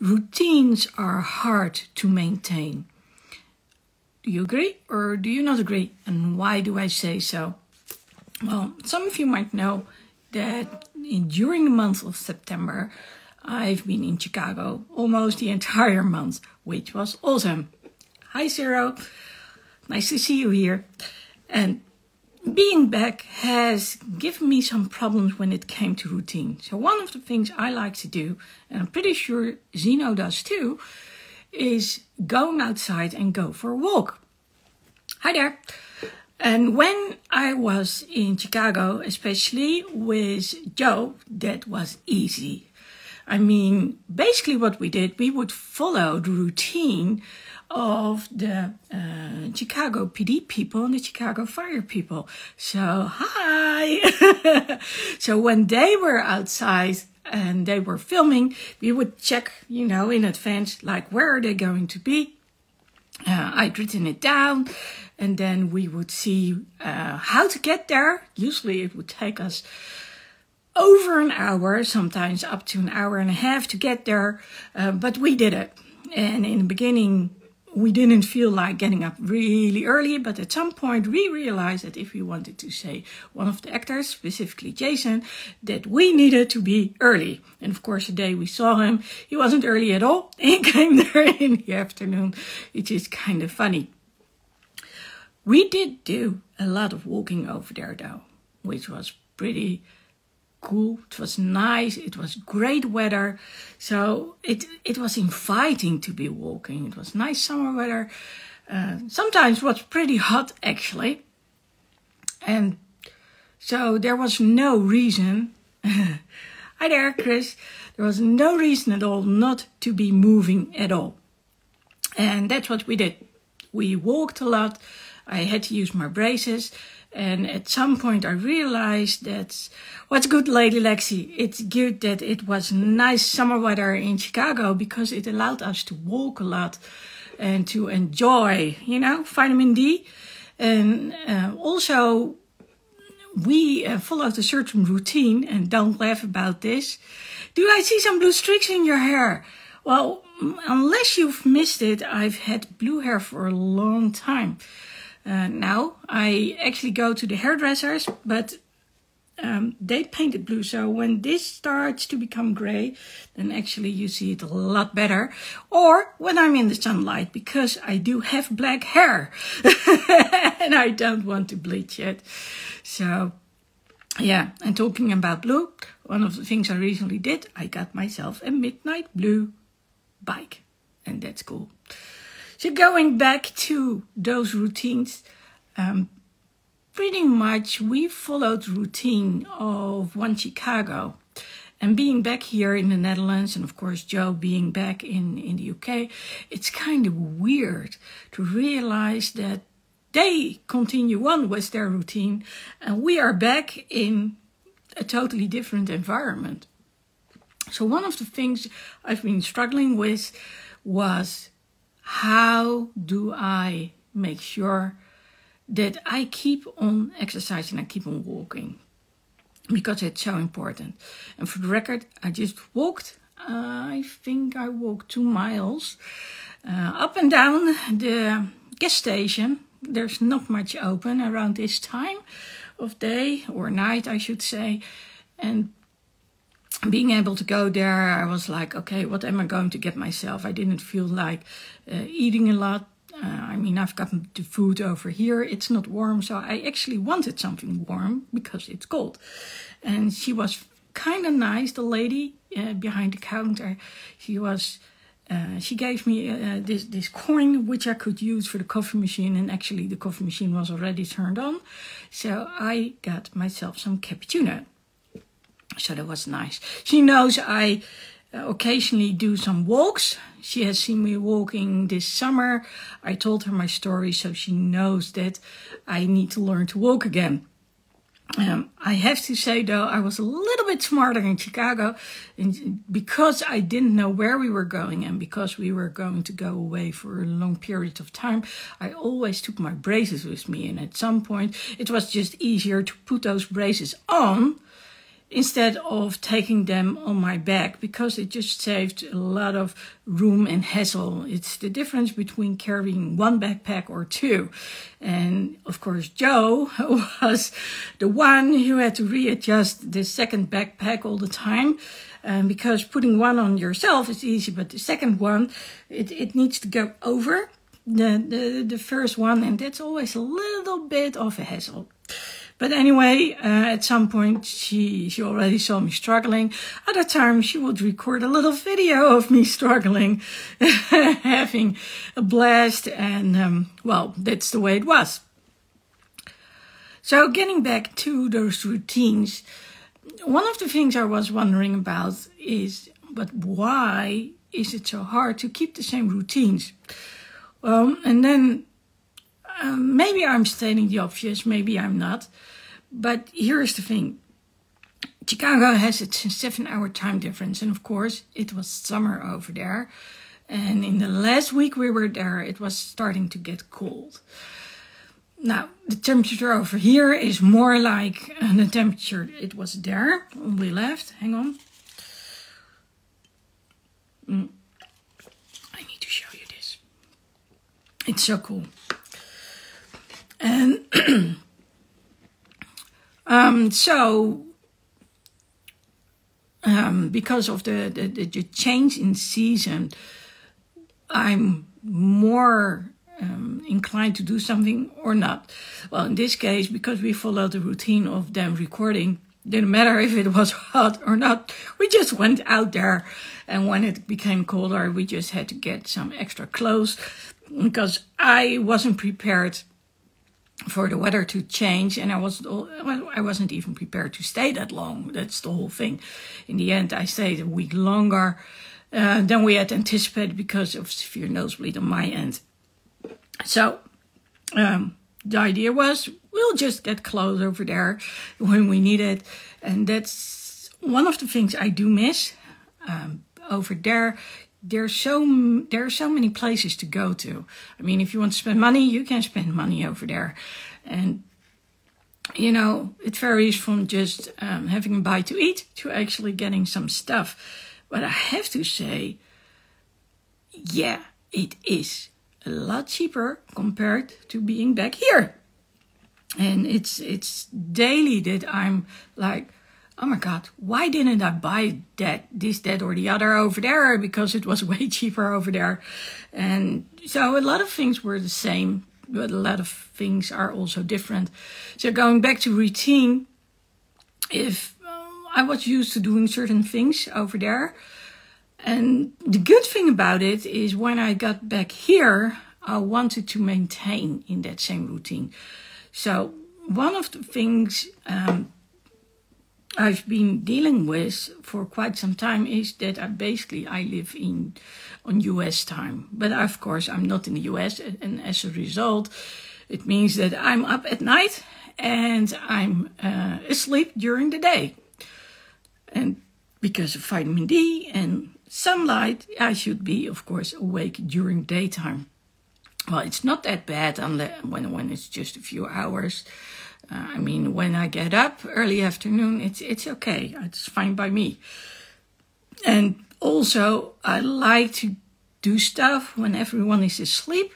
routines are hard to maintain. Do you agree or do you not agree? And why do I say so? Well, some of you might know that during the month of September, I've been in Chicago almost the entire month, which was awesome. Hi, Zero. Nice to see you here. And being back has given me some problems when it came to routine. So one of the things I like to do, and I'm pretty sure Zeno does too, is going outside and go for a walk. Hi there. And when I was in Chicago, especially with Joe, that was easy. I mean, basically what we did, we would follow the routine of the Chicago PD people and the Chicago fire people. So, hi! So when they were outside and they were filming, we would check, in advance, like, where are they going to be? I'd written it down, and then we would see how to get there. Usually it would take us over an hour, sometimes up to an hour and a half to get there, but we did it. And in the beginning, we didn't feel like getting up really early, but at some point we realized that if we wanted to say one of the actors, specifically Jason, that we needed to be early. And of course, the day we saw him, he wasn't early at all. He came there in the afternoon, which is kind of funny. We did do a lot of walking over there though, which was pretty cool. It was nice. It was great weather. So it was inviting to be walking. It was nice summer weather. Sometimes it was pretty hot actually. And so there was no reason. Hi there, Chris. There was no reason at all not to be moving at all. And that's what we did. We walked a lot. I had to use my braces. And at some point I realized that, what's good, Lady Lexi? It's good that it was nice summer weather in Chicago because it allowed us to walk a lot and to enjoy, vitamin D. And also we followed a certain routine, and don't laugh about this. Do I see some blue streaks in your hair? Well, unless you've missed it, I've had blue hair for a long time. Now I actually go to the hairdressers, but they paint it blue. So when this starts to become gray, then actually you see it a lot better. Or when I'm in the sunlight, because I do have black hair and I don't want to bleach it. So yeah, and talking about blue, one of the things I recently did, I got myself a midnight blue bike, and that's cool. So going back to those routines, pretty much we followed the routine of One Chicago. And being back here in the Netherlands, and of course Joe being back in the UK, it's kind of weird to realize that they continue on with their routine and we are back in a totally different environment. So one of the things I've been struggling with was, how do I make sure that I keep on exercising and keep on walking? Because it's so important. And for the record, I just walked, I think I walked 2 miles up and down the gas station. There's not much open around this time of day or night, I should say. And being able to go there, I was like, okay, what am I going to get myself? I didn't feel like eating a lot. I mean, I've gotten the food over here. It's not warm, so I actually wanted something warm because it's cold. And she was kind of nice, the lady behind the counter. She gave me this coin, which I could use for the coffee machine. And actually, the coffee machine was already turned on. So I got myself some cappuccino. So that was nice. She knows I occasionally do some walks. She has seen me walking this summer. I told her my story, so she knows that I need to learn to walk again. I have to say, though, I was a little bit smarter in Chicago, and because I didn't know where we were going and because we were going to go away for a long period of time, I always took my braces with me. And at some point, it was just easier to put those braces on instead of taking them on my back, because it just saved a lot of room and hassle. It's the difference between carrying one backpack or two. And of course, Joe was the one who had to readjust the second backpack all the time. Because putting one on yourself is easy, but the second one, it needs to go over the first one, and that's always a little bit of a hassle. But anyway, at some point she already saw me struggling. Other times she would record a little video of me struggling, having a blast, and well, that's the way it was. So getting back to those routines, one of the things I was wondering about is, but why is it so hard to keep the same routines? And then maybe I'm stating the obvious, maybe I'm not. But here's the thing. Chicago has a 7-hour time difference. And of course, it was summer over there. And in the last week we were there, it was starting to get cold. Now, the temperature over here is more like the temperature it was there when we left. Hang on. I need to show you this. It's so cool. And because of the change in season, I'm more inclined to do something or not. Well, in this case, because we followed the routine of them recording, didn't matter if it was hot or not. We just went out there, and when it became colder, we just had to get some extra clothes, because I wasn't prepared for the weather to change, and I wasn't even prepared to stay that long. That's the whole thing. In the end, I stayed a week longer than we had anticipated because of severe nosebleed on my end. So the idea was, we'll just get clothes over there when we need it. And that's one of the things I do miss. Over there, there are so many places to go to. I mean, if you want to spend money, you can spend money over there. And, you know, it varies from just having a bite to eat to actually getting some stuff. But I have to say, yeah, it is a lot cheaper compared to being back here. And it's daily that I'm like, oh my God, why didn't I buy this, that, or the other over there? Because it was way cheaper over there. And so a lot of things were the same, but a lot of things are also different. So going back to routine, if I was used to doing certain things over there, and the good thing about it is when I got back here, I wanted to maintain in that same routine. So one of the things I've been dealing with for quite some time is that I live on US time. But of course, I'm not in the US. And as a result, it means that I'm up at night and I'm asleep during the day. And because of vitamin D and sunlight, I should be, of course, awake during daytime. Well, it's not that bad when it's just a few hours. I mean, when I get up early afternoon, it's okay. It's fine by me. And also, I like to do stuff when everyone is asleep,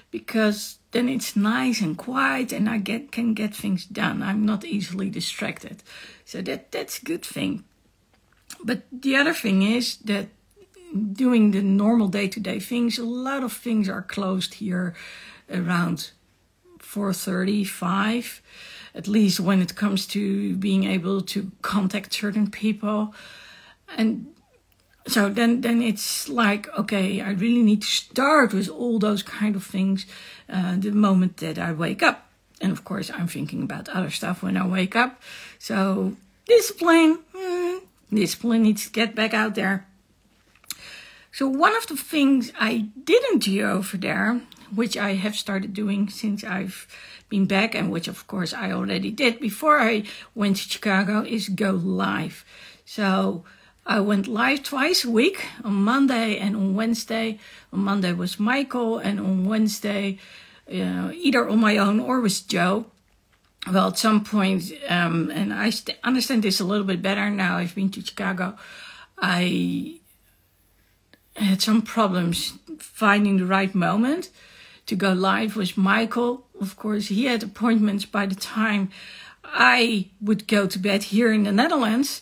because then it's nice and quiet and I can get things done. I'm not easily distracted. So that's a good thing. But the other thing is that doing the normal day-to-day things, a lot of things are closed here around 4:30, 5, at least when it comes to being able to contact certain people. And so then it's like, okay, I really need to start with all those kind of things the moment that I wake up. And of course, I'm thinking about other stuff when I wake up. So discipline needs to get back out there. So one of the things I didn't do over there, which I have started doing since I've been back, and which of course I already did before I went to Chicago, is go live. So I went live twice a week, on Monday and on Wednesday. On Monday was Michael, and on Wednesday, either on my own or with Joe. well, at some point, and I understand this a little bit better now, I've been to Chicago, I had some problems finding the right moment to go live with Michael. Of course, he had appointments by the time I would go to bed here in the Netherlands.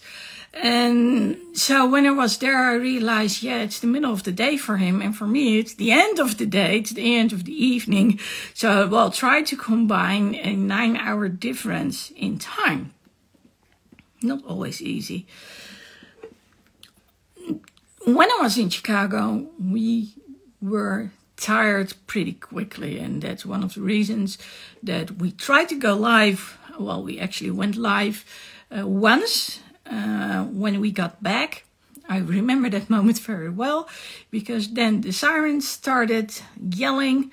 And so when I was there, I realized, yeah, it's the middle of the day for him. And for me, it's the end of the day. It's the end of the evening. So, well, try to combine a 9-hour difference in time. Not always easy. When I was in Chicago, we were tired pretty quickly. And that's one of the reasons that we tried to go live. Well, we actually went live once. When we got back, I remember that moment very well, because then the sirens started yelling,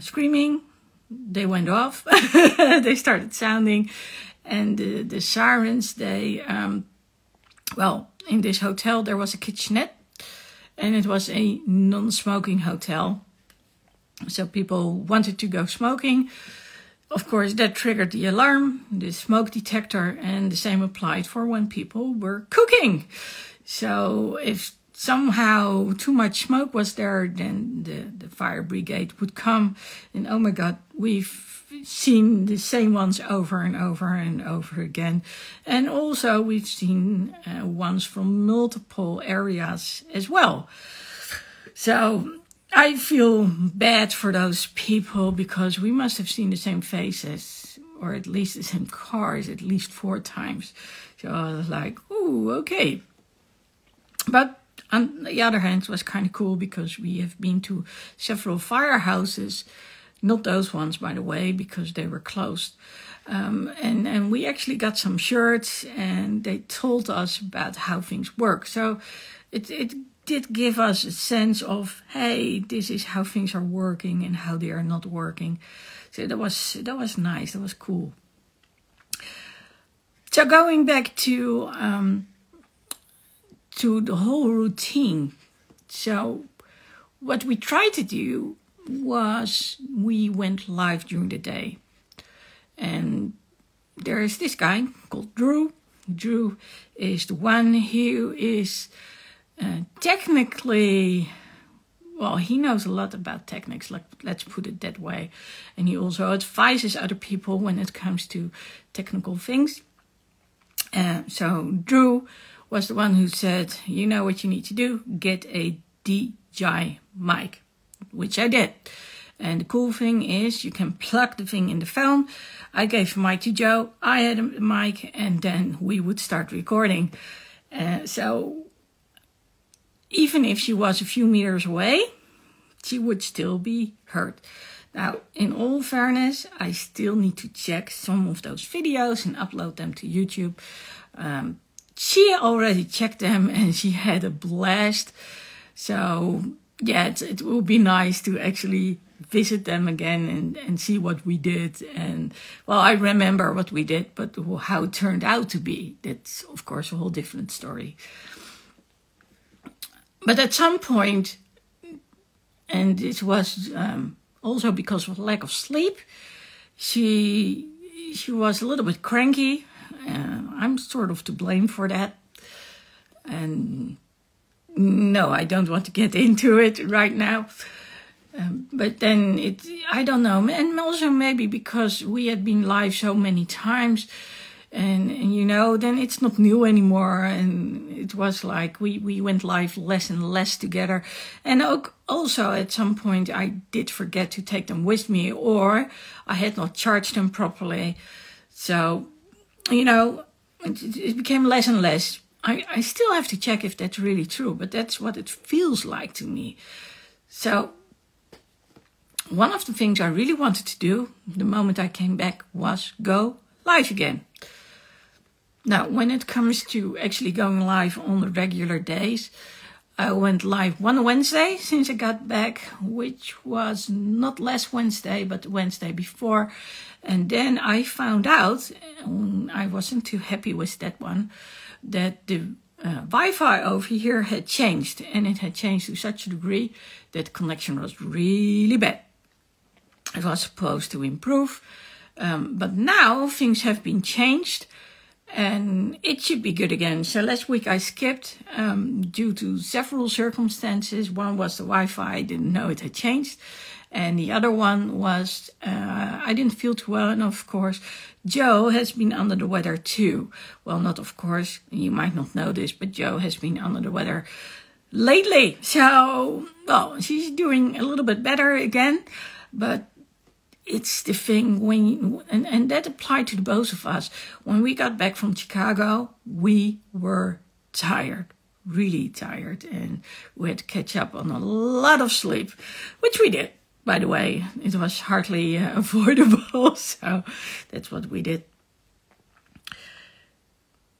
screaming. They went off. They started sounding, and the sirens, they, well, in this hotel there was a kitchenette, and it was a non-smoking hotel. So people wanted to go smoking. Of course, that triggered the alarm, the smoke detector, and the same applied for when people were cooking. So if somehow too much smoke was there, then the fire brigade would come. And oh my God, we've seen the same ones over and over and over again. And also we've seen ones from multiple areas as well. So I feel bad for those people, because we must have seen the same faces, or at least the same cars, at least 4 times. So I was like, ooh, okay. But on the other hand, it was kind of cool, because we have been to several firehouses, not those ones, by the way, because they were closed. And we actually got some shirts, and they told us about how things work. So it did give us a sense of, hey, this is how things are working and how they are not working. So that was nice. That was cool. So going back to the whole routine. So what we tried to do was we went live during the day. And there is this guy called Drew. Drew is the one who is technically, well, he knows a lot about techniques, let's put it that way. And he also advises other people when it comes to technical things. So Drew was the one who said, you know what you need to do? Get a DJI mic, which I did. And the cool thing is you can plug the thing in the phone. I gave a mic to Joe, I had a mic, and then we would start recording. So even if she was a few meters away, she would still be heard. Now, in all fairness, I still need to check some of those videos and upload them to YouTube. She already checked them and she had a blast. So yeah, it will be nice to actually visit them again and see what we did. And well, I remember what we did, but how it turned out to be, that's of course a whole different story. But at some point, and it was also because of lack of sleep, she was a little bit cranky. I'm sort of to blame for that. And no, I don't want to get into it right now. But then I don't know. And also maybe because we had been live so many times. And you know, then it's not new anymore. And it was like we went live less and less together. And also at some point I did forget to take them with me, or I had not charged them properly. So, you know, it became less and less. I still have to check if that's really true, but that's what it feels like to me. So one of the things I really wanted to do the moment I came back was go live again. Now, when it comes to actually going live on the regular days, I went live one Wednesday since I got back, which was not last Wednesday, but the Wednesday before. And then I found out, I wasn't too happy with that one, that the Wi-Fi over here had changed. And it had changed to such a degree that the connection was really bad. It was supposed to improve. But now things have been changed and it should be good again. So last week I skipped due to several circumstances. One was the Wi-Fi, I didn't know it had changed. And the other one was I didn't feel too well. And of course, Joe has been under the weather too. Well, not of course, you might not know this, but Joe has been under the weather lately. So, well, she's doing a little bit better again. But it's the thing when, and that applied to the both of us. When we got back from Chicago, we were tired, really tired. And we had to catch up on a lot of sleep, which we did. By the way, it was hardly avoidable, so that's what we did.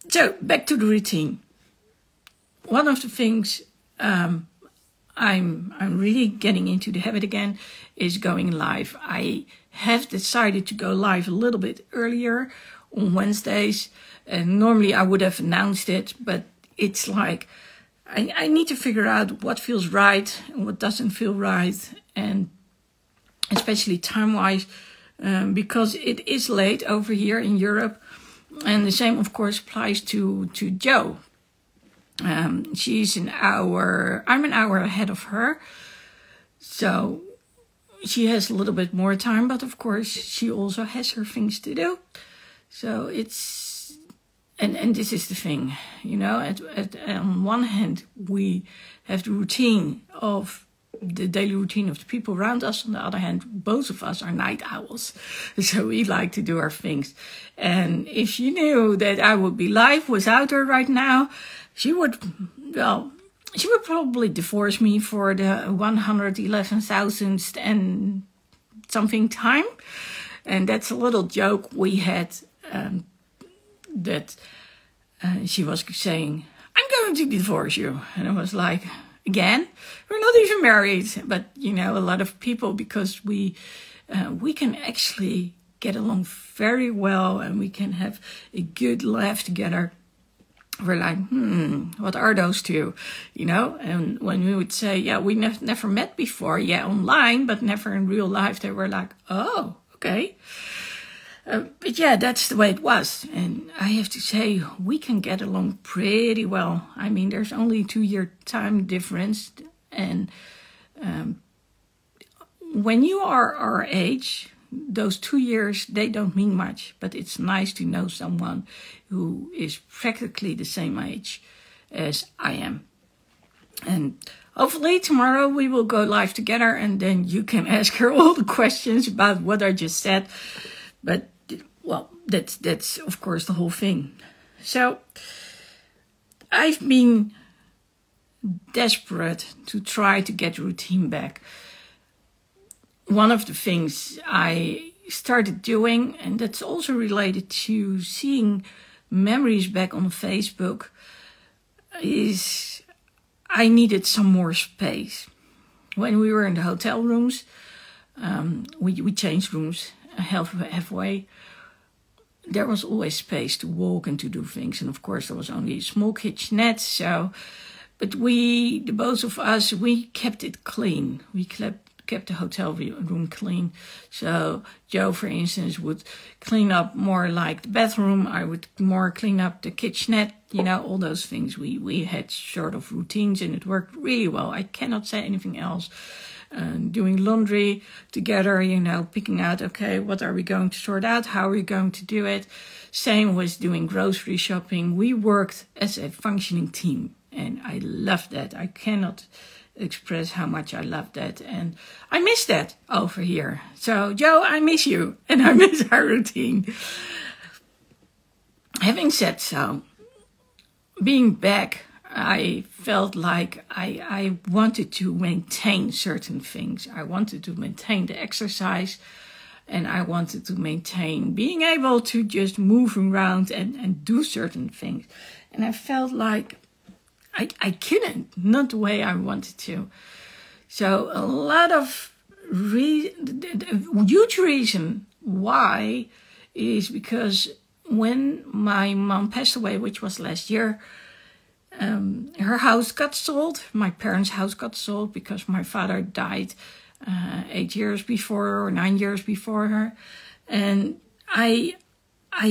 So, back to the routine. One of the things I'm really getting into the habit again is going live. I have decided to go live a little bit earlier on Wednesdays. And normally I would have announced it, but it's like I need to figure out what feels right and what doesn't feel right. And especially time-wise, because it is late over here in Europe. And the same, of course, applies to Joe. She's an hour, I'm an hour ahead of her. So she has a little bit more time, but of course, she also has her things to do. So it's, and this is the thing, you know, on one hand, we have the routine of the daily routine of the people around us. On the other hand, both of us are night owls. So we like to do our things. And if she knew that I would be live without her right now, she would probably divorce me for the 111,000th and something time. And that's a little joke we had, that she was saying, I'm going to divorce you. And I was like, again, we're not even married, but you know, a lot of people, because we can actually get along very well and we can have a good laugh together. We're like, what are those two? You know, and when we would say, yeah, we never met before, yeah, online, but never in real life, they were like, oh, okay. But yeah, that's the way it was. And I have to say, we can get along pretty well. I mean, there's only 2-year time difference. And when you are our age, those 2 years, they don't mean much. But it's nice to know someone who is practically the same age as I am. And hopefully tomorrow we will go live together. And then you can ask her all the questions about what I just said. But well, that's of course the whole thing. So I've been desperate to try to get routine back. One of the things I started doing, and that's also related to seeing memories back on Facebook, is I needed some more space. When we were in the hotel rooms, we changed rooms halfway. There was always space to walk and to do things. And of course, there was only a small kitchenette. So, but the both of us, we kept it clean. We kept the hotel room clean. So Joe, for instance, would clean up more like the bathroom. I would more clean up the kitchenette. You know, all those things. We had sort of routines and it worked really well. I cannot say anything else. Doing laundry together, you know, picking out, okay, what are we going to sort out? How are we going to do it? Same with doing grocery shopping. We worked as a functioning team and I loved that. I cannot express how much I love that. And I miss that over here. So Joe, I miss you and I miss our routine. Having said so, being back, I felt like I wanted to maintain certain things. I wanted to maintain the exercise and I wanted to maintain being able to just move around and do certain things. And I felt like I couldn't, not the way I wanted to. So a lot of huge reason why is because when my mom passed away, which was last year, her house got sold. My parents' house got sold because my father died 8 years before or 9 years before her. And I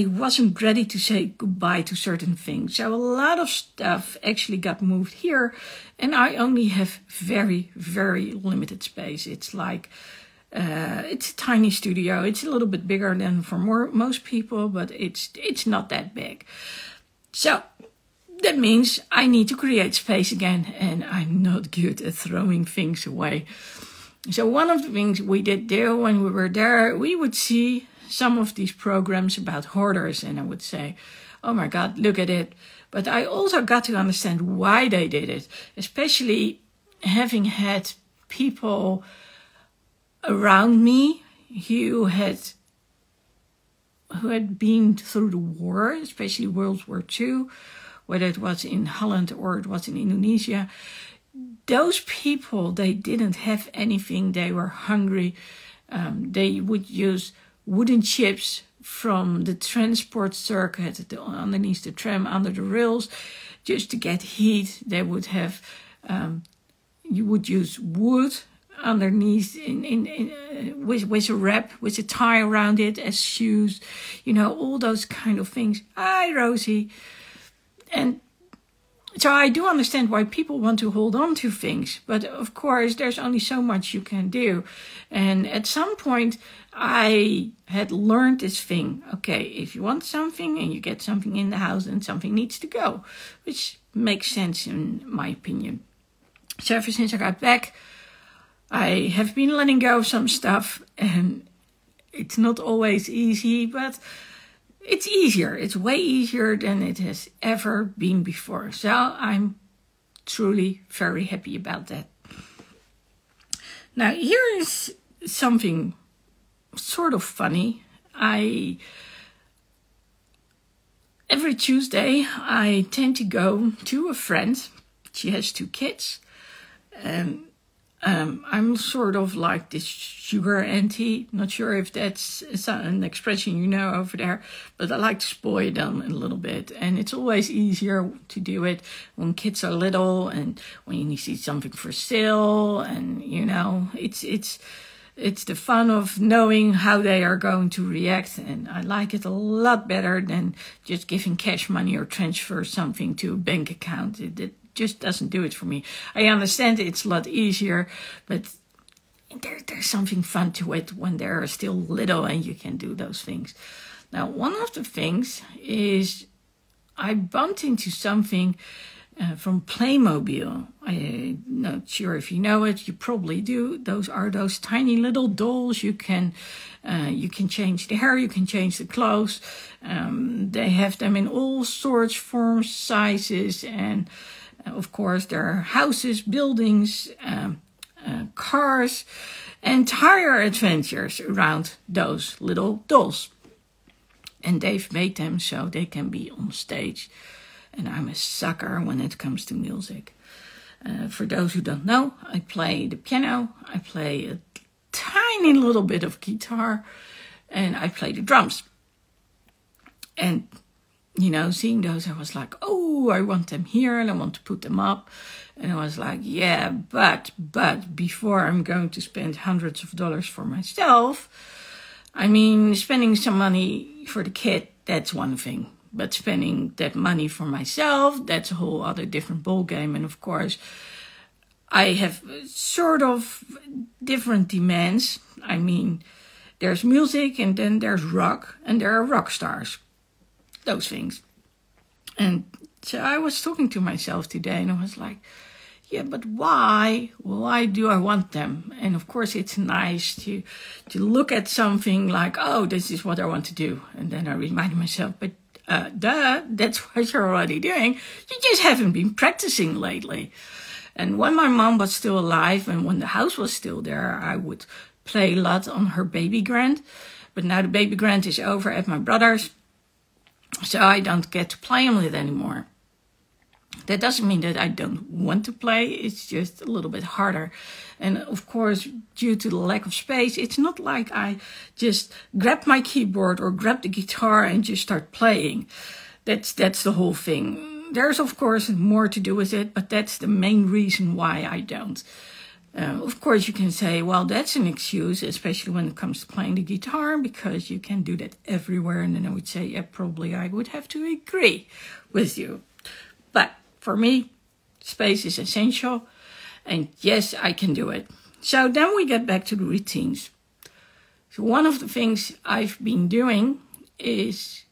wasn't ready to say goodbye to certain things. So a lot of stuff actually got moved here, and I only have very, very limited space. It's like, it's a tiny studio. It's a little bit bigger than for most people, but it's not that big. So that means I need to create space again, and I'm not good at throwing things away. So one of the things we did there when we were there, we would see some of these programs about hoarders, and I would say, oh my God, look at it. But I also got to understand why they did it, especially having had people around me who had been through the war, especially World War II, whether it was in Holland or it was in Indonesia. Those people, they didn't have anything. They were hungry. They would use wooden chips from the transport circuit underneath the tram, under the rails, just to get heat. They would have, you would use wood underneath with a wrap, with a tie around it as shoes, you know, all those kind of things. Hi, Rosie. And so I do understand why people want to hold on to things, but of course there's only so much you can do. And at some point I had learned this thing. Okay, if you want something and you get something in the house, then something needs to go, which makes sense in my opinion. So ever since I got back, I have been letting go of some stuff, and it's not always easy, but it's easier. It's way easier than it has ever been before. So I'm truly very happy about that. Now, here is something sort of funny. Every Tuesday, I tend to go to a friend. She has 2 kids. And I'm sort of like this sugar auntie. Not sure if that's an expression you know over there, but I like to spoil them a little bit. And it's always easier to do it when kids are little and when you see something for sale. And, you know, it's the fun of knowing how they are going to react. And I like it a lot better than just giving cash money or transfer something to a bank account. It just doesn't do it for me. I understand it's a lot easier, but there's something fun to it when they're still little and you can do those things. Now, one of the things is I bumped into something from Playmobile. I'm not sure if you know it. You probably do. Those are those tiny little dolls. You can change the hair. You can change the clothes. They have them in all sorts, forms, sizes, and of course, there are houses, buildings, cars, entire adventures around those little dolls. And they've made them so they can be on stage. And I'm a sucker when it comes to music. For those who don't know, I play the piano, I play a tiny little bit of guitar, and I play the drums. And you know, seeing those, I was like, oh, I want them here and I want to put them up. And I was like, yeah, but before I'm going to spend hundreds of dollars for myself, I mean, spending some money for the kid, that's one thing. But spending that money for myself, that's a whole other different ballgame. And of course, I have sort of different demands. I mean, there's music and then there's rock and there are rock stars. Those things. And so I was talking to myself today and I was like, yeah, but why do I want them? And of course it's nice to look at something like, oh, this is what I want to do. And then I remind myself, but that's what you're already doing. You just haven't been practicing lately. And when my mom was still alive and when the house was still there, I would play a lot on her baby grand. But now the baby grand is over at my brother's. So I don't get to play on it anymore. That doesn't mean that I don't want to play. It's just a little bit harder. And of course, due to the lack of space, it's not like I just grab my keyboard or grab the guitar and just start playing. That's the whole thing. There's of course more to do with it, but that's the main reason why I don't. Of course, you can say, well, that's an excuse, especially when it comes to playing the guitar, because you can do that everywhere. And then I would say, yeah, probably I would have to agree with you. But for me, space is essential. And yes, I can do it. So then we get back to the routines. So one of the things I've been doing is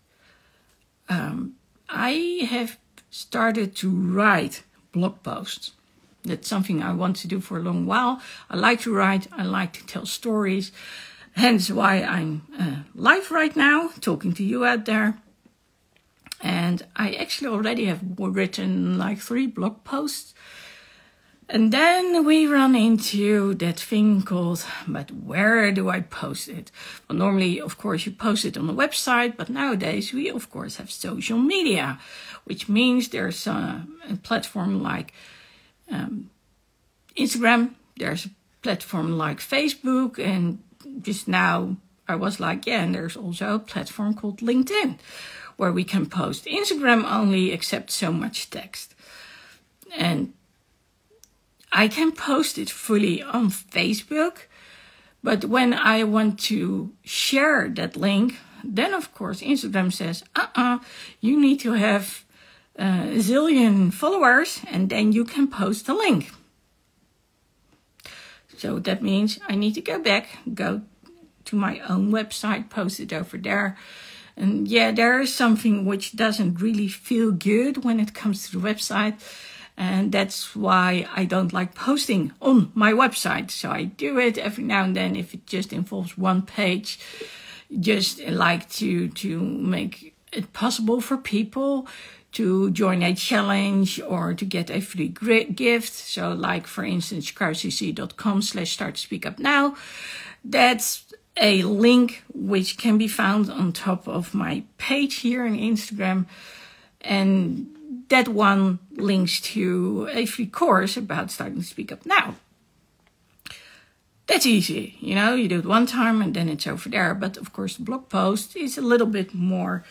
I have started to write blog posts. That's something I want to do for a long while. I like to write. I like to tell stories. Hence why I'm live right now, talking to you out there. And I actually already have written like 3 blog posts. And then we run into that thing called, but where do I post it? Well, normally, of course, you post it on the website, but nowadays we, of course, have social media, which means there's a platform like Instagram, there's a platform like Facebook, and just now I was like, yeah, and there's also a platform called LinkedIn, where we can post. Instagram only accepts so much text. And I can post it fully on Facebook, but when I want to share that link, then of course Instagram says, you need to have a zillion followers and then you can post the link. So that means I need to go back, go to my own website, post it over there. And yeah, there is something which doesn't really feel good when it comes to the website. And that's why I don't like posting on my website. So I do it every now and then if it just involves one page. Just like to make it possible for people to join a challenge or to get a free gift. So like, for instance, crowdcc.com/start-to-speak-up-now. That's a link which can be found on top of my page here on Instagram. And that one links to a free course about starting to speak up now. That's easy, you know, you do it one time and then it's over there. But of course, the blog post is a little bit more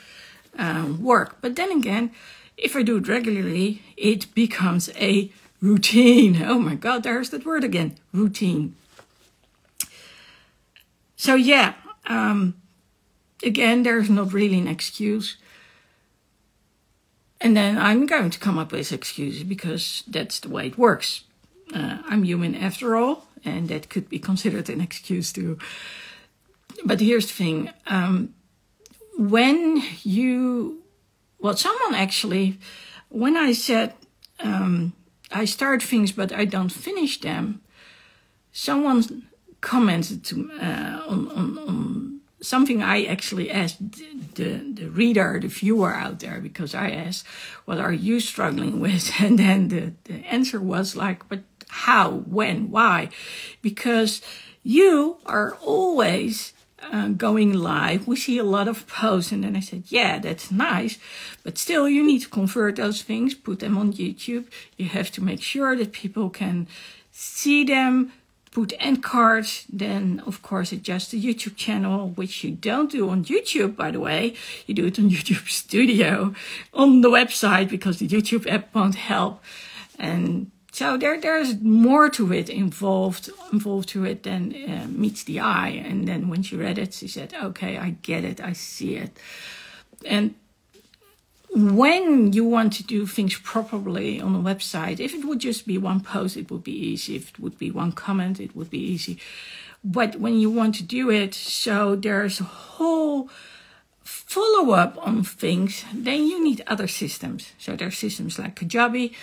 work. But then again, if I do it regularly, it becomes a routine. Oh my God, there's that word again, routine. So yeah, again, there's not really an excuse. And then I'm going to come up with excuses because that's the way it works. I'm human after all, and that could be considered an excuse too. But here's the thing. When I said I start things but I don't finish them, someone commented to, on something I actually asked the reader, the viewer out there, because I asked, what are you struggling with? And then the answer was like, but how, when, why? Because you are always going live. We see a lot of posts. And then I said, yeah, that's nice. But still, you need to convert those things, put them on YouTube. You have to make sure that people can see them, put end cards, then of course adjust the YouTube channel, which you don't do on YouTube, by the way. You do it on YouTube Studio on the website because the YouTube app won't help. And so there's more to it involved to it than meets the eye. And then when she read it, she said, okay, I get it, I see it. And when you want to do things properly on a website, if it would just be one post, it would be easy. If it would be one comment, it would be easy. But when you want to do it so there's a whole follow-up on things, then you need other systems. So there are systems like Kajabi,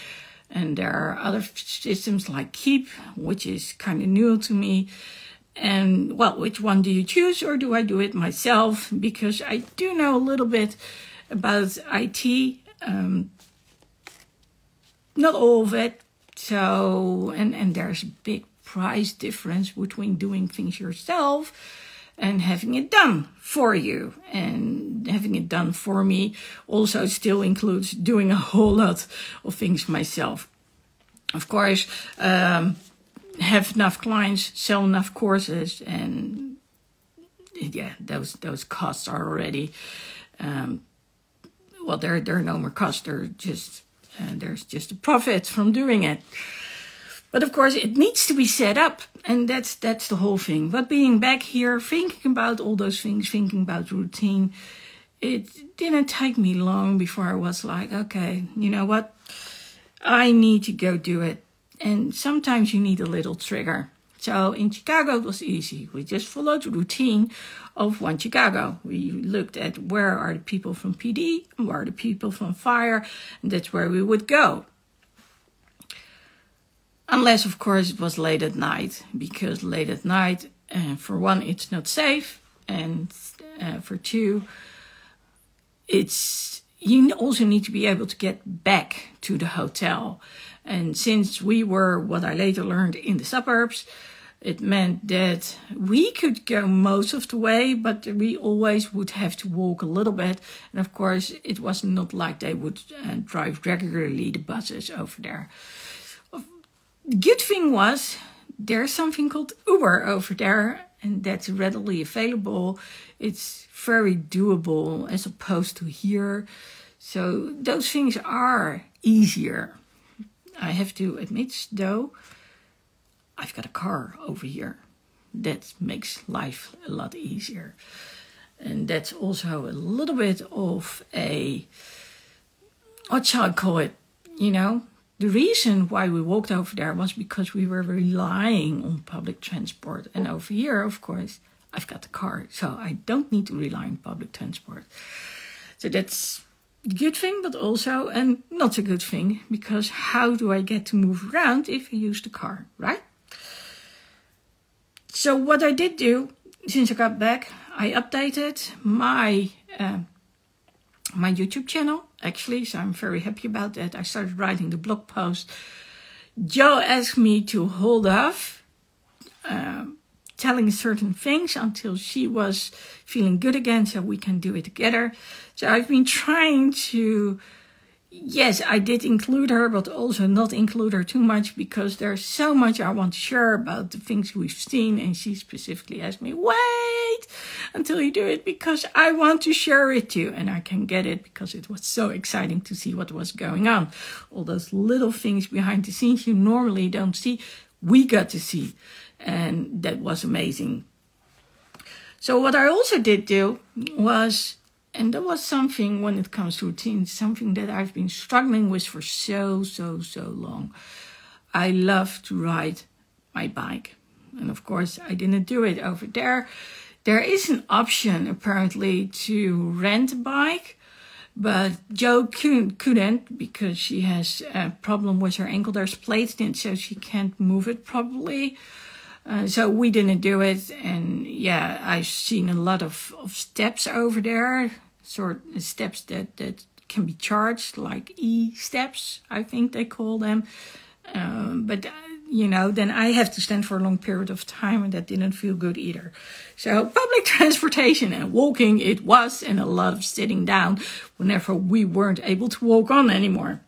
and there are other systems like Keep, which is kind of new to me. And, well, which one do you choose, or do I do it myself? Because I do know a little bit about IT, not all of it. So, and there's a big price difference between doing things yourself and having it done for you. And having it done for me also still includes doing a whole lot of things myself. Of course, have enough clients, sell enough courses, and yeah, those costs are already, well, there are no more costs. There's just a profit from doing it. But of course, it needs to be set up, and that's the whole thing. But being back here, thinking about all those things, thinking about routine, it didn't take me long before I was like, okay, you know what? I need to go do it. And sometimes you need a little trigger. So in Chicago, it was easy. We just followed the routine of One Chicago. We looked at where are the people from PD, and where are the people from fire, and that's where we would go. Unless, of course, it was late at night, because late at night, for one, it's not safe, and for two, you also need to be able to get back to the hotel. And since we were, what I later learned, in the suburbs, it meant that we could go most of the way, but we always would have to walk a little bit. And of course, it was not like they would drive regularly the buses over there. The good thing was, there's something called Uber over there, and that's readily available. It's very doable as opposed to here. So those things are easier. I have to admit, though, I've got a car over here. That makes life a lot easier. And that's also a little bit of a, what shall I call it? You know, the reason why we walked over there was because we were relying on public transport. And over here, of course, I've got the car. So I don't need to rely on public transport. So that's a good thing, but also a not a good thing. Because how do I get to move around if I use the car, right? So what I did do, since I got back, I updated my my YouTube channel, actually, so I'm very happy about that. I started writing the blog post. Joe asked me to hold off telling certain things until she was feeling good again, so we can do it together. So I've been trying to, yes, I did include her, but also not include her too much, because there's so much I want to share about the things we've seen. And she specifically asked me, wait until you do it, because I want to share it too. And I can get it because it was so exciting to see what was going on. All those little things behind the scenes you normally don't see, we got to see. And that was amazing. So what I also did do was, and that was something when it comes to routine, something that I've been struggling with for so long. I love to ride my bike. And of course, I didn't do it over there. There is an option, apparently, to rent a bike. But Jo couldn't because she has a problem with her ankle. There's plates in it, so she can't move it properly. So we didn't do it. And yeah, I've seen a lot of steps over there, sort of steps that can be charged, like e-steps, I think they call them. But you know, then I have to stand for a long period of time, and that didn't feel good either. So public transportation and walking it was, and a lot of sitting down whenever we weren't able to walk on anymore.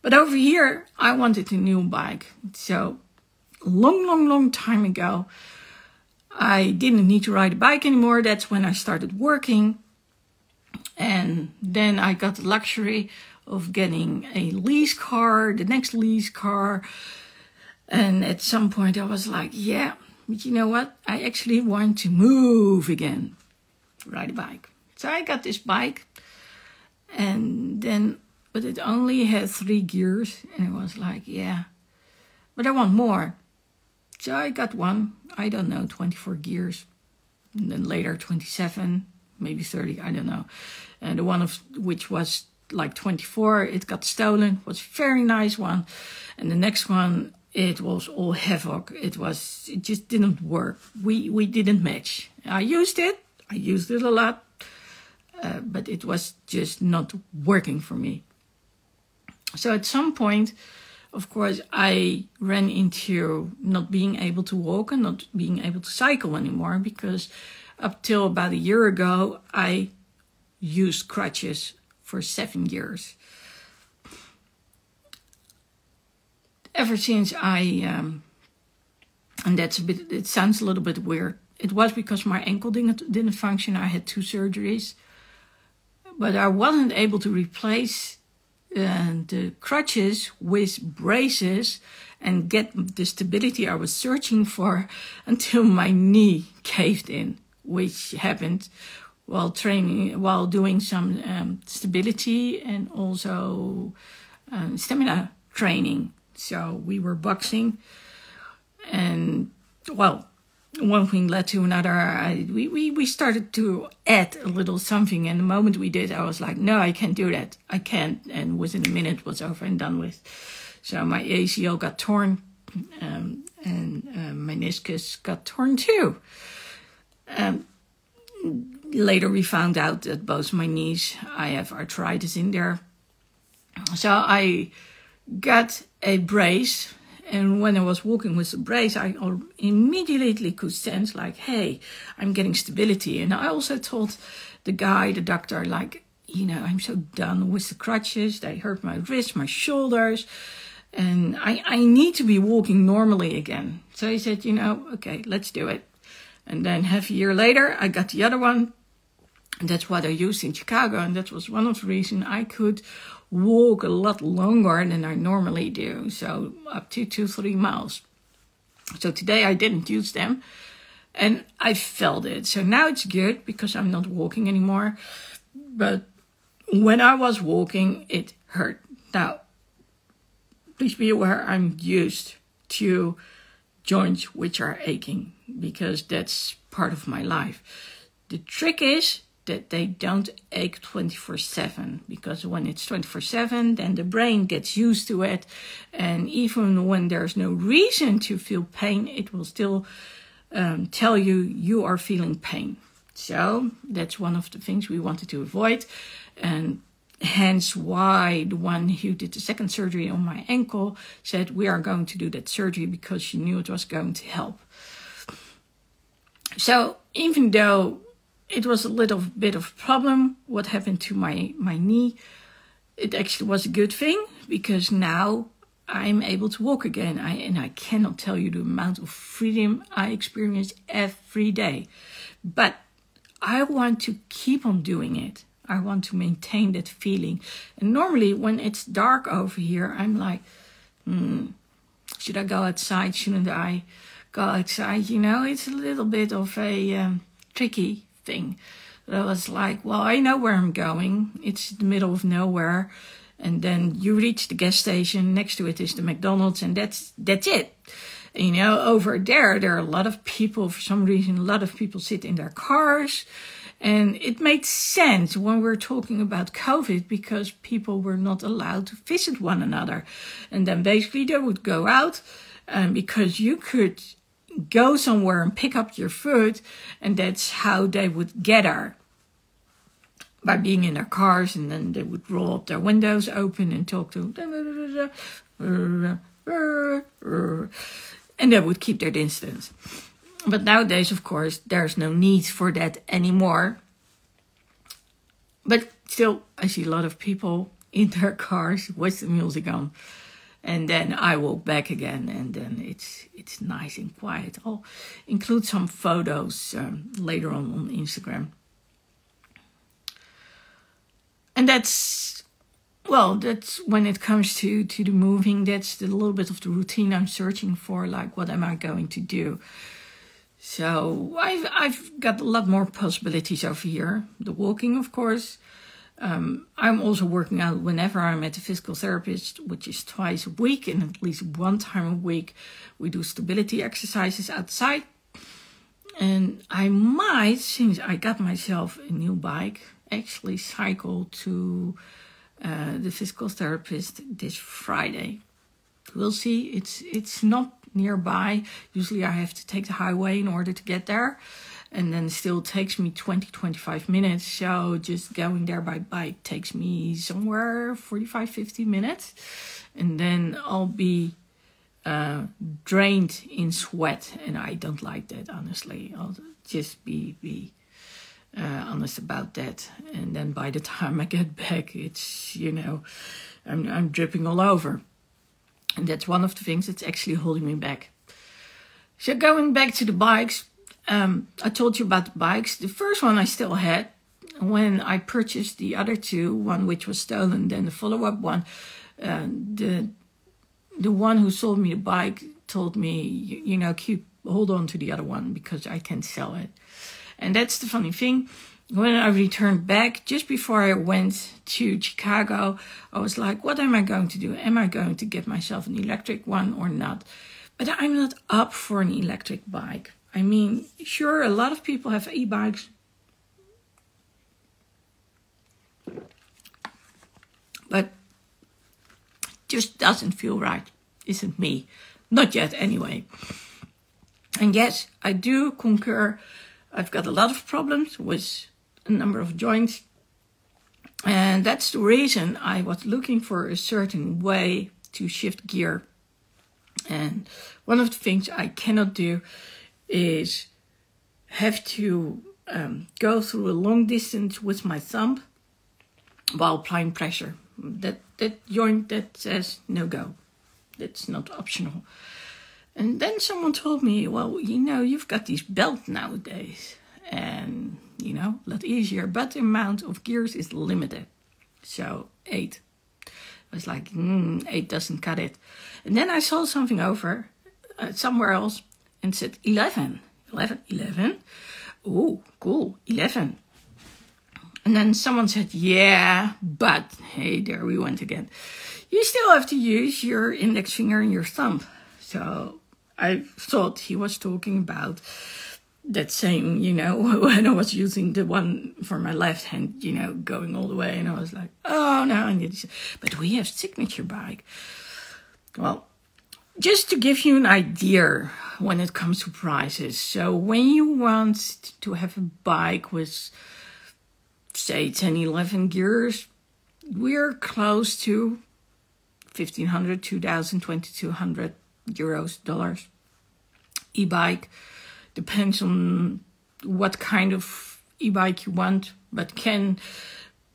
But over here, I wanted a new bike. So long time ago, I didn't need to ride a bike anymore. That's when I started working. And then I got the luxury of getting a lease car, the next lease car. And at some point I was like, yeah, but you know what? I actually want to move again, ride a bike. So I got this bike, and then, but it only had 3 gears. And I was like, yeah, but I want more. So I got one, I don't know, 24 gears. And then later 27, maybe 30, I don't know. And the one of which was like 24, it got stolen. It was a very nice one. And the next one, it was all havoc. It just didn't work. We didn't match. I used it a lot, but it was just not working for me. So at some point, of course, I ran into not being able to walk and not being able to cycle anymore, because up till about a year ago, I used crutches for 7 years. Ever since and that's a bit, it sounds a little bit weird. It was because my ankle didn't function. I had 2 surgeries, but I wasn't able to replace the crutches with braces and get the stability I was searching for until my knee caved in, which happened while doing some stability and also stamina training. So we were boxing, and well, one thing led to another. We started to add a little something, and the moment we did, I was like, no, I can't do that. I can't. And within a minute, it was over and done with. So my ACL got torn, and meniscus got torn too. Later, we found out that both my knees, I have arthritis in there. So I got a brace, and when I was walking with the brace, I immediately could sense like, hey, I'm getting stability. And I also told the doctor, like, I'm so done with the crutches. They hurt my wrists, my shoulders, and I need to be walking normally again. So he said, okay, let's do it. And then half a year later, I got the other one. And that's what I used in Chicago. And that was one of the reasons I could walk a lot longer than I normally do. So up to 2-3 miles. So today I didn't use them. And I felt it. So now it's good because I'm not walking anymore. But when I was walking, it hurt. Now, please be aware I'm used to joints which are aching, because that's part of my life. The trick is that they don't ache 24/7, because when it's 24/7, then the brain gets used to it, and even when there's no reason to feel pain, it will still tell you are feeling pain. So that's one of the things we wanted to avoid, and hence why the one who did the second surgery on my ankle said we are going to do that surgery, because she knew it was going to help. So even though it was a little bit of a problem what happened to my knee, it actually was a good thing, because now I'm able to walk again. And I cannot tell you the amount of freedom I experience every day. But I want to keep on doing it. I want to maintain that feeling. And normally when it's dark over here, I'm like, should I go outside? Shouldn't I go outside? It's a little bit of a tricky thing. But I was like, well, I know where I'm going. It's the middle of nowhere. And then you reach the gas station. Next to it is the McDonald's, and that's it. Over there are a lot of people. For some reason, a lot of people sit in their cars. And it made sense when we're talking about COVID, because people were not allowed to visit one another. And then basically they would go out, because you could go somewhere and pick up your food, and that's how they would get her, by being in their cars, and then they would roll up their windows open and talk to and they would keep their distance. But nowadays, of course, there's no need for that anymore. But still, I see a lot of people in their cars with the music on. And then I walk back again, and then it's nice and quiet. I'll include some photos later on Instagram. And that's when it comes to the moving, that's a little bit of the routine I'm searching for, like what am I going to do? So I've got a lot more possibilities over here. The walking, of course. I'm also working out whenever I'm at the physical therapist, which is twice a week, and at least one time a week we do stability exercises outside. And I might, since I got myself a new bike, actually cycle to the physical therapist this Friday. We'll see. It's not nearby. Usually I have to take the highway in order to get there, and then it still takes me 20-25 minutes. So just going there by bike takes me somewhere 45-50 minutes, and then I'll be drained in sweat, and I don't like that, honestly. I'll just be honest about that. And then by the time I get back, it's, I'm dripping all over. And that's one of the things that's actually holding me back. So going back to the bikes, I told you about the bikes. The first one I still had. When I purchased the other two, one which was stolen, then the follow-up one, the the one who sold me the bike told me, you know, hold on to the other one because I can sell it. And that's the funny thing. When I returned back, just before I went to Chicago, I was like, what am I going to do? Am I going to get myself an electric one or not? But I'm not up for an electric bike. I mean, sure, a lot of people have e-bikes. But just doesn't feel right. Isn't me. Not yet, anyway. And yes, I do concur. I've got a lot of problems with a number of joints. And that's the reason I was looking for a certain way to shift gear. And one of the things I cannot do is have to go through a long distance with my thumb while applying pressure. That joint that says no go. That's not optional. And then someone told me, well, you know, you've got these belts nowadays. And, you know, a lot easier. But the amount of gears is limited. So 8. I was like, 8 doesn't cut it. And then I saw something over somewhere else and said 11. 11? Oh, cool, 11. And then someone said, yeah, but, hey, there we went again. You still have to use your index finger and your thumb. So I thought he was talking about that same, you know, when I was using the one for my left hand, you know, going all the way. And I was like, oh, no, I need to. But we have signature bike. Well, just to give you an idea when it comes to prices. So when you want to have a bike with, say, 10, 11 gears, we're close to 1,500, 2,000, 2,200 euros, dollars. E-bike depends on what kind of e-bike you want, but can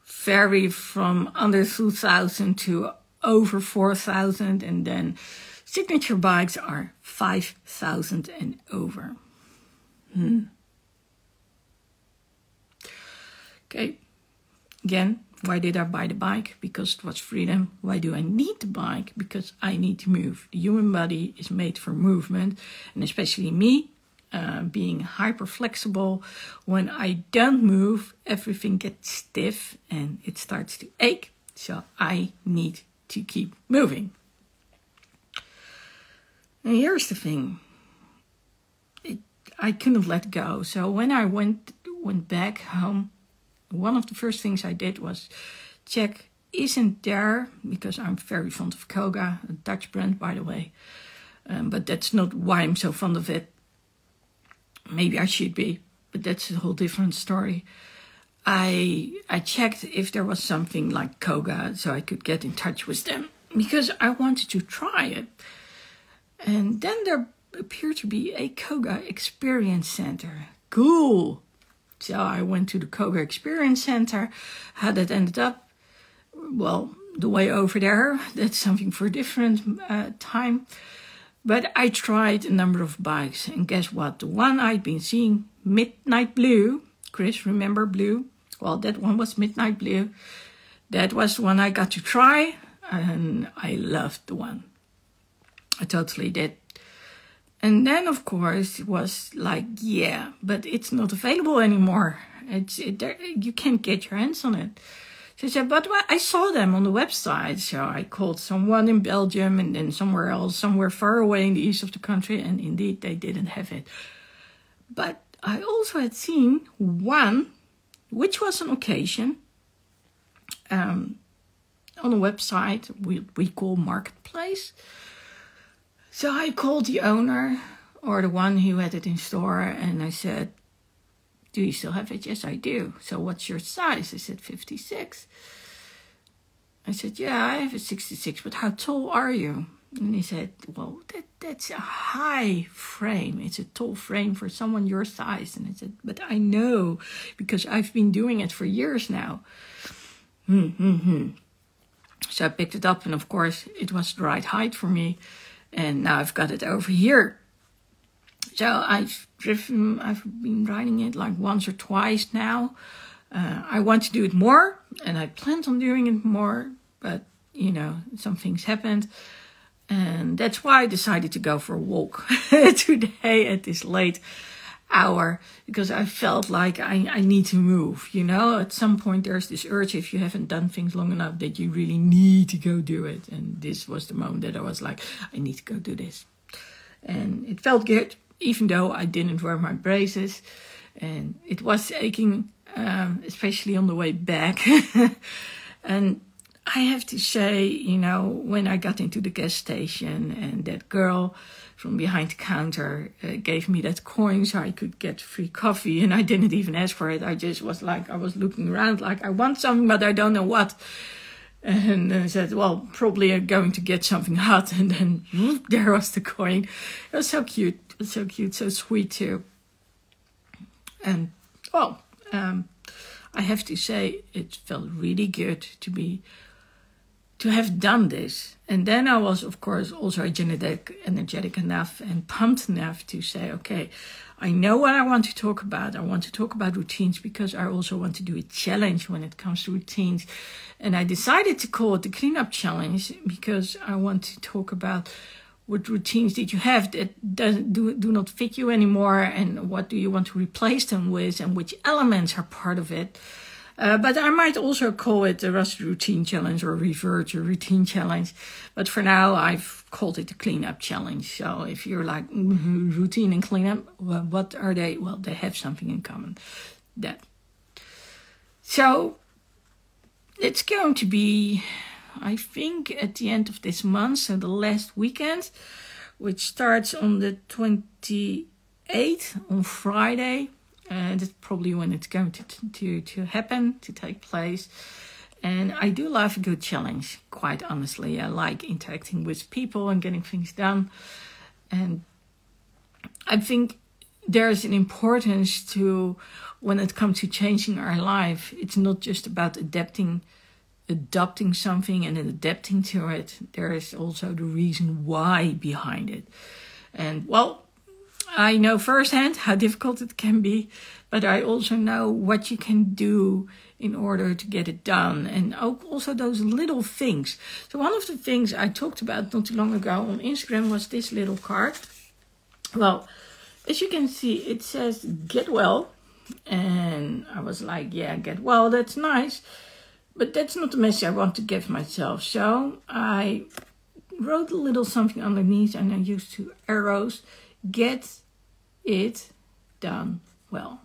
vary from under 2,000 to over 4,000, and then signature bikes are 5,000 and over. Okay, again, why did I buy the bike? Because it was freedom. Why do I need the bike? Because I need to move. The human body is made for movement, and especially me, being hyper flexible, when I don't move, everything gets stiff and it starts to ache. So I need to keep moving. And here's the thing. I couldn't let go. So when I went back home, one of the first things I did was check, isn't there, because I'm very fond of Koga, a Dutch brand, by the way, but that's not why I'm so fond of it. Maybe I should be, but that's a whole different story. I checked if there was something like Koga so I could get in touch with them because I wanted to try it. And then there appeared to be a Koga Experience Center. Cool. So I went to the Koga Experience Center. How that ended up? Well, the way over there, that's something for a different time. But I tried a number of bikes. And guess what? The one I'd been seeing, Midnight Blue. Chris, remember Blue? Well, that one was Midnight Blue. That was the one I got to try. And I loved the one. I totally did. And then, of course, it was like, yeah, but it's not available anymore. You can't get your hands on it. So I said, but I saw them on the website. So I called someone in Belgium and then somewhere else, somewhere far away in the east of the country. And indeed, they didn't have it. But I also had seen one, which was an occasion, on a website we call Marketplace. So I called the owner or the one who had it in store and I said, do you still have it? Yes, I do. So what's your size? I said 56. I said, yeah, I have a 66, but how tall are you? And he said, well, that's a high frame. It's a tall frame for someone your size. And I said, but I know because I've been doing it for years now. So I picked it up and of course it was the right height for me. And now I've got it over here. So I've been riding it like once or twice now. I want to do it more and I planned on doing it more, but you know, some things happened. And that's why I decided to go for a walk today at this late hour, because I felt like I need to move. You know, at some point there's this urge, if you haven't done things long enough, that you really need to go do it. And this was the moment that I was like, I need to go do this. And it felt good, even though I didn't wear my braces. And it was aching, especially on the way back. And I have to say, you know, when I got into the gas station and that girl from behind the counter gave me that coin so I could get free coffee, and I didn't even ask for it. I just was like, I was looking around like, I want something, but I don't know what. And I said, well, probably I'm going to get something hot. And then whoop, there was the coin. It was so cute. It was so cute, so sweet too. And, well, I have to say, it felt really good to have done this. And then I was, of course, also energetic enough and pumped enough to say, okay, I know what I want to talk about. I want to talk about routines because I also want to do a challenge when it comes to routines. And I decided to call it the cleanup challenge because I want to talk about what routines did you have that do not fit you anymore, and what do you want to replace them with, and which elements are part of it. But I might also call it the Rusted Routine Challenge or Revert Your Routine Challenge. But for now, I've called it the Cleanup Challenge. So if you're like, routine and cleanup, well, what are they? Well, they have something in common. That. So it's going to be, I think, at the end of this month, so the last weekend, which starts on the 28th, on Friday. That's probably when it's going to happen, to take place. And I do love a good challenge, quite honestly. I like interacting with people and getting things done. And I think there's an importance to, when it comes to changing our life, it's not just about adopting something and then adapting to it. There is also the reason why behind it. And, well, I know firsthand how difficult it can be, but I also know what you can do in order to get it done, and also those little things. So one of the things I talked about not too long ago on Instagram was this little card. Well, as you can see, it says get well, and I was like, yeah, get well, that's nice, but that's not the message I want to give myself. So I wrote a little something underneath, and I used 2 arrows. Get it done well,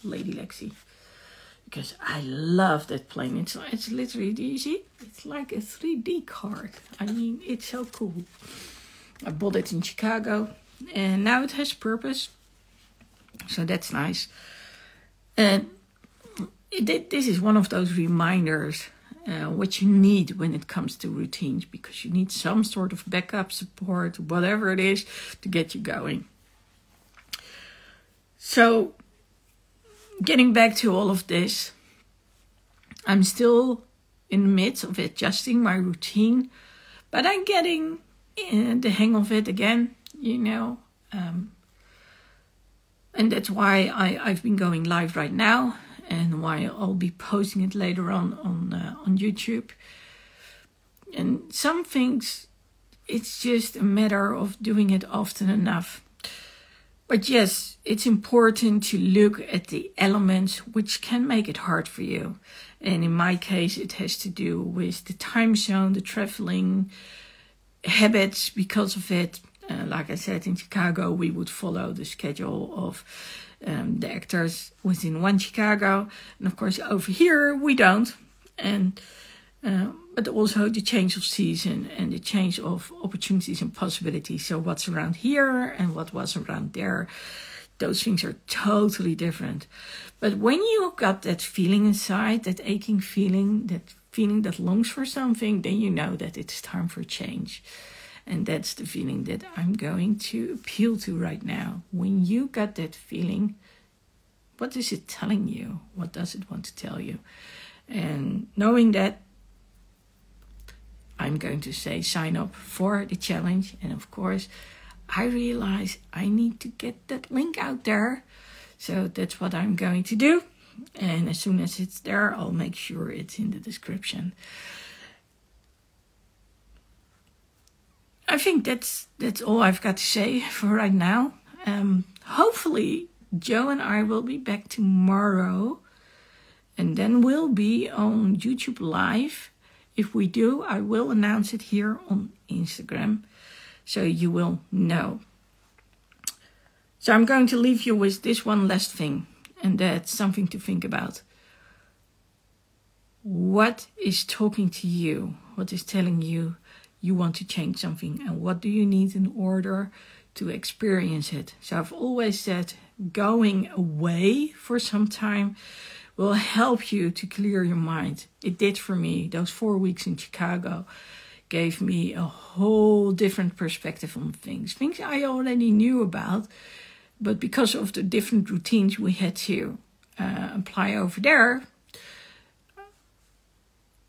Lady Lexi. Because I love that plane. It's literally, do you see? It's like a 3D card. I mean, it's so cool. I bought it in Chicago, and now it has purpose. So that's nice. And this is one of those reminders what you need when it comes to routines, because you need some sort of backup support, whatever it is, to get you going. So, getting back to all of this, I'm still in the midst of adjusting my routine, but I'm getting the hang of it again, you know. And that's why I've been going live right now, and why I'll be posting it later on YouTube. And some things, it's just a matter of doing it often enough. But yes, it's important to look at the elements which can make it hard for you. And in my case, it has to do with the time zone, the traveling habits because of it. Like I said, in Chicago, we would follow the schedule of the actors within one Chicago. And of course, over here, we don't. And but also the change of season and the change of opportunities and possibilities. So what's around here and what was around there, those things are totally different. But when you got that feeling inside, that aching feeling that longs for something, then you know that it's time for change. And that's the feeling that I'm going to appeal to right now. When you got that feeling, what is it telling you? What does it want to tell you? And knowing that, I'm going to say sign up for the challenge. And of course, I realize I need to get that link out there. So that's what I'm going to do. And as soon as it's there, I'll make sure it's in the description. I think that's all I've got to say for right now. Hopefully Joe and I will be back tomorrow, and then we'll be on YouTube Live. If we do, I will announce it here on Instagram, so you will know. So I'm going to leave you with this one last thing, and that's something to think about. What is talking to you? What is telling you you want to change something? And what do you need in order to experience it? So I've always said going away for some time will help you to clear your mind. It did for me. Those 4 weeks in Chicago gave me a whole different perspective on things I already knew about, but because of the different routines we had to apply over there,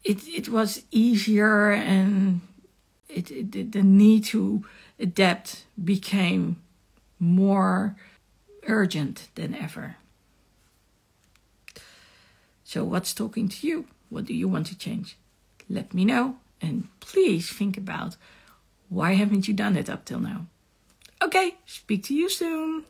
it was easier, and the need to adapt became more urgent than ever. So what's talking to you? What do you want to change? Let me know, and please think about why haven't you done it up till now? Okay, speak to you soon.